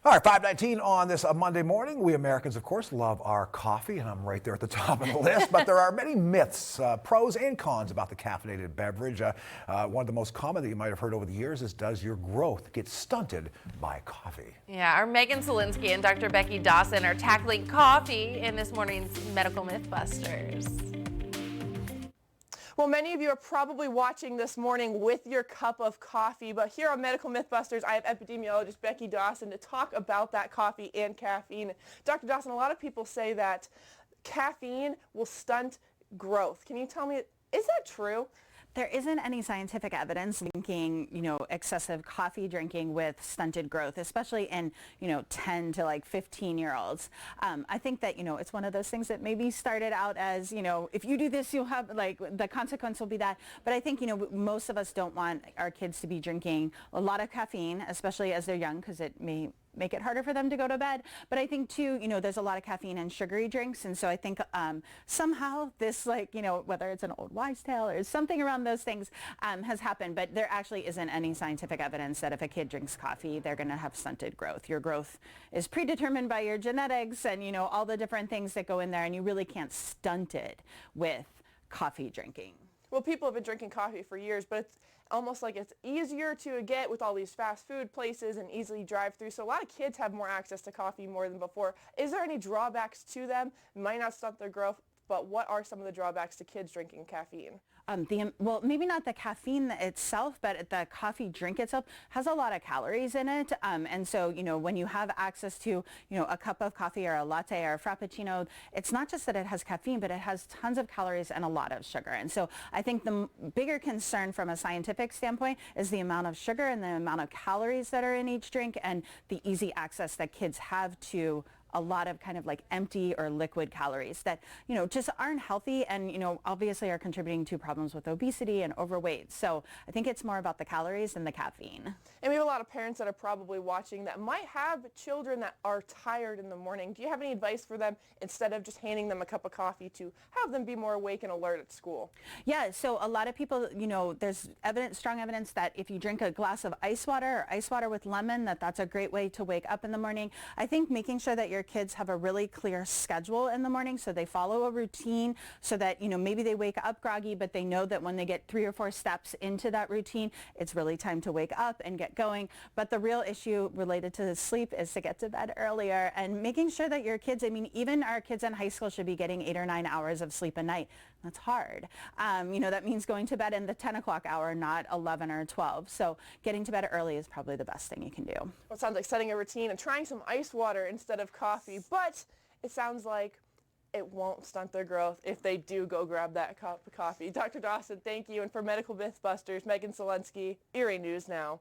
All right, 5:19 on this Monday morning. We Americans, of course, love our coffee, and I'm right there at the top of the list. But there are many myths, pros and cons about the caffeinated beverage. One of the most common that you might have heard over the years is, does your growth get stunted by coffee? Yeah, our Megan Zielinski and Dr. Becky Dawson are tackling coffee in this morning's Medical Mythbusters. Well, many of you are probably watching this morning with your cup of coffee, but here on Medical Mythbusters, I have epidemiologist Becky Dawson to talk about that coffee and caffeine. Dr. Dawson, a lot of people say that caffeine will stunt growth. Can you tell me, is that true? There isn't any scientific evidence linking, excessive coffee drinking with stunted growth, especially in, 10 to 15-year-olds. I think that, it's one of those things that maybe started out as, if you do this, you'll have, the consequence will be that. But I think, most of us don't want our kids to be drinking a lot of caffeine, especially as they're young, because it may make it harder for them to go to bed. But I think too, there's a lot of caffeine in sugary drinks. And so I think somehow this, whether it's an old wives' tale or something around those things has happened. But there actually isn't any scientific evidence that if a kid drinks coffee, they're going to have stunted growth. Your growth is predetermined by your genetics and, all the different things that go in there. And you really can't stunt it with coffee drinking. Well, people have been drinking coffee for years, but it's almost like it's easier to get with all these fast food places and easily drive through. So a lot of kids have more access to coffee more than before. Is there any drawbacks to them? It might not stunt their growth, but what are some of the drawbacks to kids drinking caffeine? Well, maybe not the caffeine itself, but the coffee drink itself has a lot of calories in it. And so, when you have access to, a cup of coffee or a latte or a frappuccino, it's not just that it has caffeine, but it has tons of calories and a lot of sugar. And so I think the bigger concern from a scientific standpoint is the amount of sugar and the amount of calories that are in each drink and the easy access that kids have to a lot of kind of empty or liquid calories that, just aren't healthy and, obviously are contributing to problems with obesity and overweight. So I think it's more about the calories than the caffeine. And we have a lot of parents that are probably watching that might have children that are tired in the morning. Do you have any advice for them instead of just handing them a cup of coffee to have them be more awake and alert at school? Yeah, so a lot of people, there's strong evidence that if you drink a glass of ice water or ice water with lemon, that's a great way to wake up in the morning. I think making sure that your kids have a really clear schedule in the morning so they follow a routine so that, maybe they wake up groggy, but they know that when they get 3 or 4 steps into that routine, it's really time to wake up and get going. But the real issue related to sleep is to get to bed earlier and making sure that your kids, even our kids in high school should be getting 8 or 9 hours of sleep a night. That's hard. That means going to bed in the 10 o'clock hour, not 11 or 12. So getting to bed early is probably the best thing you can do. Well, it sounds like setting a routine and trying some ice water instead of coffee, but it sounds like it won't stunt their growth if they do go grab that cup of coffee. Dr. Dawson, thank you. And for Medical Mythbusters, Megan Zielinski, Erie News Now.